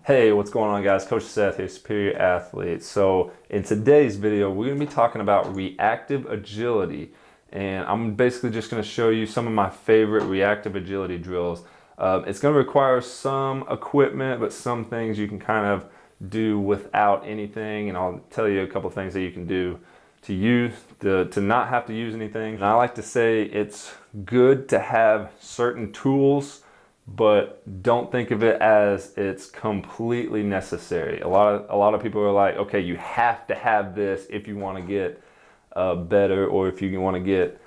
Hey, what's going on, guys? Coach Seth here, Superior Athlete. So in today's video, we're going to be talking about reactive agility. And I'm basically just going to show you some of my favorite reactive agility drills. It's going to require some equipment, but some things you can kind of do without anything. And I'll tell you a couple things that you can do to not have to use anything. And I like to say it's good to have certain tools, but don't think of it as it's completely necessary. A lot of people are like, okay, you have to have this if you want to get better, or if you want to get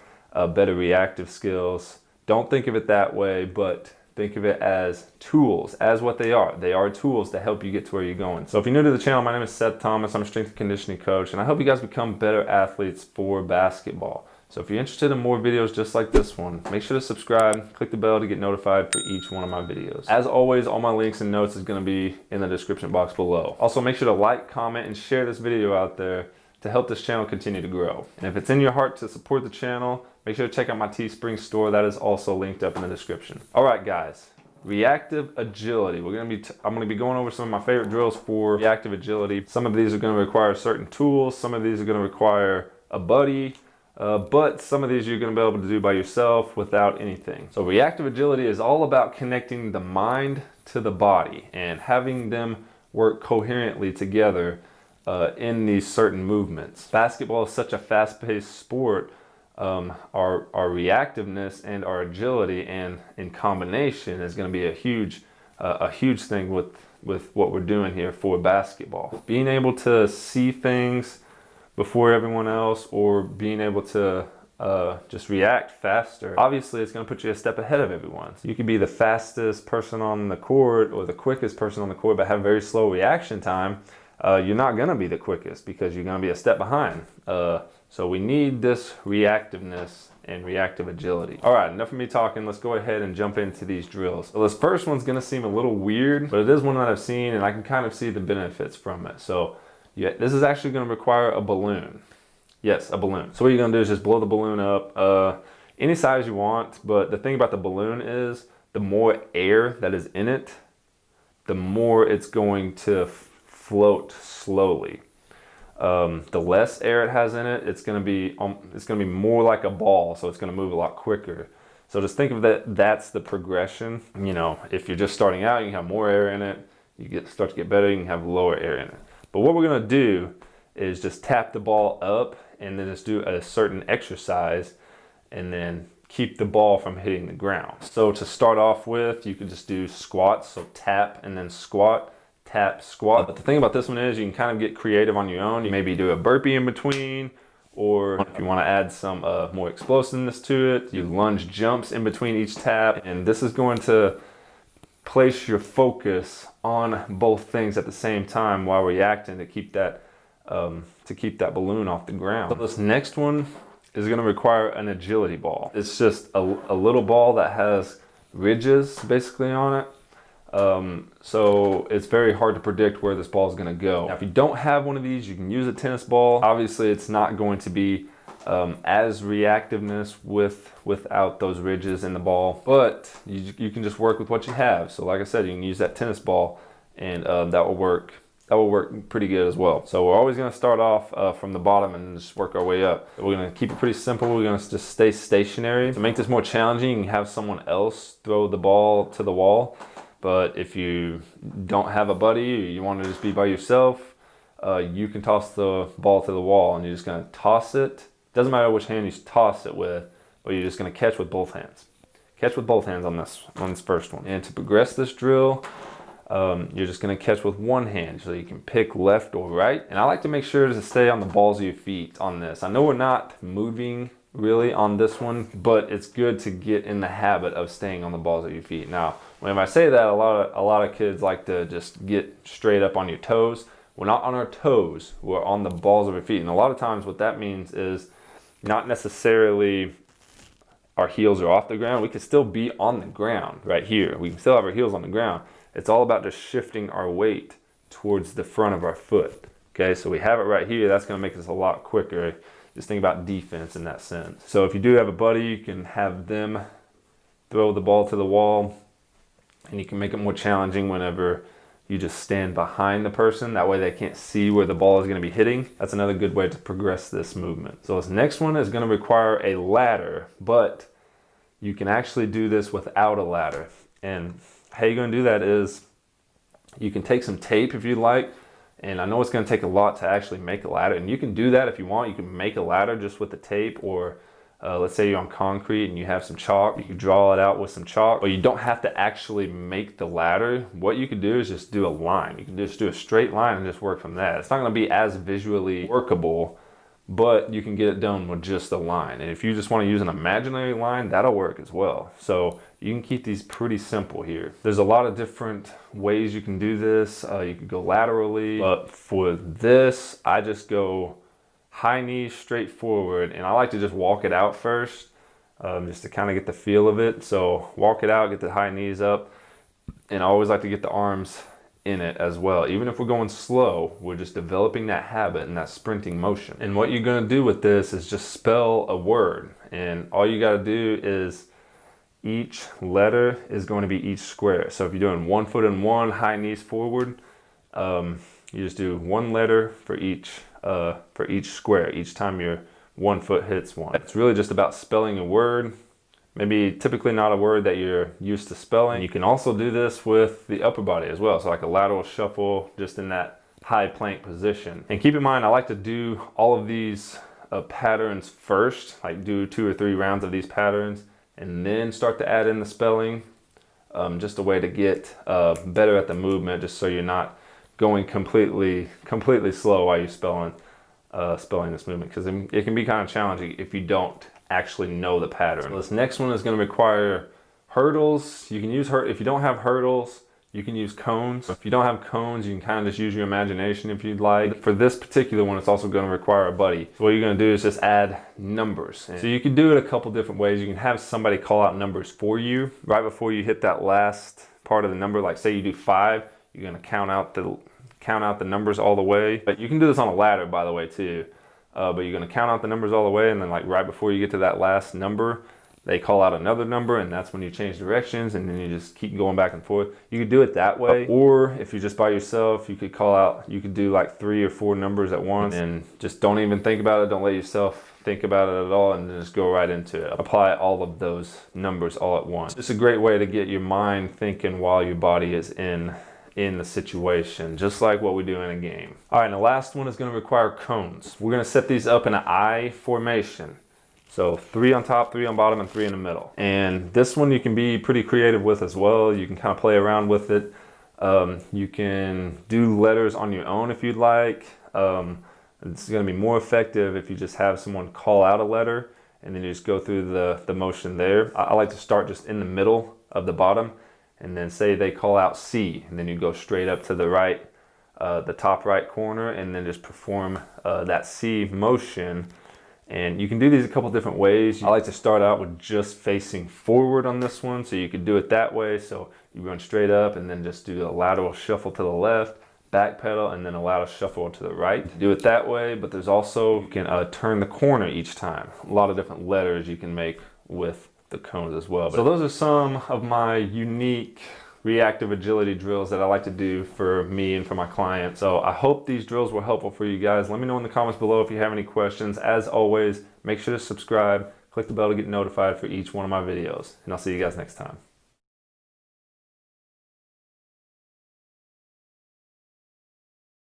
better reactive skills. Don't think of it that way, but think of it as tools, as what they are. They are tools to help you get to where you're going. So if you're new to the channel, my name is Seth Thomas. I'm a strength and conditioning coach, and I help you guys become better athletes for basketball. So if you're interested in more videos just like this one, make sure to subscribe, click the bell to get notified for each one of my videos. As always, all my links and notes is going to be in the description box below. Also, make sure to like, comment, and share this video out there to help this channel continue to grow. And if it's in your heart to support the channel, make sure to check out my Teespring store. That is also linked up in the description. All right, guys. Reactive agility. I'm going to be going over some of my favorite drills for reactive agility. Some of these are going to require certain tools. Some of these are going to require a buddy. But some of these you're going to be able to do by yourself without anything. So reactive agility is all about connecting the mind to the body and having them work coherently together in these certain movements. Basketball is such a fast-paced sport. Our reactiveness and our agility, and in combination, is going to be a huge thing with what we're doing here for basketball. Being able to see things before everyone else, or being able to just react faster. Obviously, it's going to put you a step ahead of everyone. So you could be the fastest person on the court or the quickest person on the court, but have very slow reaction time. You're not going to be the quickest because you're going to be a step behind. So we need this reactiveness and reactive agility. All right, enough of me talking. Let's go ahead and jump into these drills. So this first one's going to seem a little weird, but it is one that I've seen, and I can kind of see the benefits from it. So yeah, this is actually going to require a balloon. Yes, a balloon. So what you're going to do is just blow the balloon up any size you want. But the thing about the balloon is the more air that is in it, the more it's going to float slowly. The less air it has in it, it's going to be more like a ball. So it's going to move a lot quicker. So just think of that. That's the progression. You know, if you're just starting out, you can have more air in it. Start to get better. You can have lower air in it. But what we're going to do is just tap the ball up and then just do a certain exercise and then keep the ball from hitting the ground. So to start off with, you can just do squats. So tap and then squat, tap, squat. But the thing about this one is you can kind of get creative on your own. You maybe do a burpee in between, or if you want to add some more explosiveness to it, you lunge jumps in between each tap. And this is going to place your focus on both things at the same time while reacting to keep that balloon off the ground. So this next one is going to require an agility ball. It's just a little ball that has ridges basically on it. So it's very hard to predict where this ball is going to go. Now, if you don't have one of these, you can use a tennis ball. Obviously, it's not going to be as reactiveness without those ridges in the ball, but you can just work with what you have. So like I said, you can use that tennis ball, and that will work pretty good as well. So we're always going to start off from the bottom and just work our way up. We're going to keep it pretty simple. We're going to just stay stationary. To make this more challenging, you can have someone else throw the ball to the wall. But if you don't have a buddy, or you want to just be by yourself, you can toss the ball to the wall, and you're just going to toss it. Doesn't matter which hand you toss it with, but you're just going to catch with both hands. Catch with both hands on this first one. And to progress this drill, you're just going to catch with one hand, so you can pick left or right. And I like to make sure to stay on the balls of your feet on this. I know we're not moving really on this one, but it's good to get in the habit of staying on the balls of your feet. Now, when I say that, a lot of kids like to just get straight up on your toes. We're not on our toes, we're on the balls of our feet. And a lot of times what that means is not necessarily our heels are off the ground. We can still be on the ground right here. We can still have our heels on the ground. It's all about just shifting our weight towards the front of our foot. Okay, so we have it right here. That's going to make us a lot quicker. Just think about defense in that sense. So if you do have a buddy, you can have them throw the ball to the wall, and you can make it more challenging whenever you just stand behind the person. That way they can't see where the ball is going to be hitting. That's another good way to progress this movement. So this next one is going to require a ladder, but you can actually do this without a ladder. And how you're going to do that is you can take some tape if you'd like. And I know it's going to take a lot to actually make a ladder. And you can do that if you want. You can make a ladder just with the tape, or let's say you're on concrete and you have some chalk. You can draw it out with some chalk, but you don't have to actually make the ladder. What you can do is just do a line. You can just do a straight line and just work from that. It's not going to be as visually workable, but you can get it done with just a line. And if you just want to use an imaginary line, that'll work as well. So you can keep these pretty simple here. There's a lot of different ways you can do this. You can go laterally, but for this, I just go high knees straight forward, and I like to just walk it out first, just to kind of get the feel of it. So walk it out, get the high knees up, and I always like to get the arms in it as well. Even if we're going slow, we're just developing that habit and that sprinting motion. And what you're going to do with this is just spell a word, and all you got to do is each letter is going to be each square. So if you're doing 1 foot and 1, high knees forward, you just do one letter for each square each time your 1 foot hits one. It's really just about spelling a word, maybe typically not a word that you're used to spelling. You can also do this with the upper body as well, so like a lateral shuffle just in that high plank position. And keep in mind, I like to do all of these patterns first, like do 2 or 3 rounds of these patterns and then start to add in the spelling, just a way to get better at the movement, just so you're not going completely slow while you're spelling this movement, because it can be kind of challenging if you don't actually know the pattern. So this next one is going to require hurdles. You can use if you don't have hurdles, you can use cones. If you don't have cones, you can kind of just use your imagination if you'd like. For this particular one, it's also going to require a buddy. So what you're going to do is just add numbers. So you can do it a couple different ways. You can have somebody call out numbers for you right before you hit that last part of the number. Like say you do 5, you're going to count out the numbers all the way. But you can do this on a ladder, by the way, too. But you're going to count out the numbers all the way, and then like right before you get to that last number, they call out another number, and that's when you change directions, and then you just keep going back and forth. You could do it that way, or if you're just by yourself, you could do like 3 or 4 numbers at once, and just don't even think about it. Don't let yourself think about it at all, and then just go right into it. Apply all of those numbers all at once. It's a great way to get your mind thinking while your body is in the situation, just like what we do in a game. All right, and the last one is going to require cones. We're going to set these up in an I formation. So 3 on top, 3 on bottom, and 3 in the middle. And this one you can be pretty creative with as well. You can kind of play around with it. You can do letters on your own if you'd like. It's going to be more effective if you just have someone call out a letter and then you just go through the motion there. I like to start just in the middle of the bottom, and then say they call out C, and then you go straight up to the right, the top right corner, and then just perform that C motion. And you can do these a couple different ways. I like to start out with just facing forward on this one, so you could do it that way. So you run straight up and then just do a lateral shuffle to the left, back pedal, and then a lateral shuffle to the right. Do it that way, but there's also, you can turn the corner each time. A lot of different letters you can make with the cones as well. So those are some of my unique reactive agility drills that I like to do for me and for my clients. So I hope these drills were helpful for you guys. Let me know in the comments below if you have any questions. As always, make sure to subscribe, click the bell to get notified for each one of my videos, and I'll see you guys next time.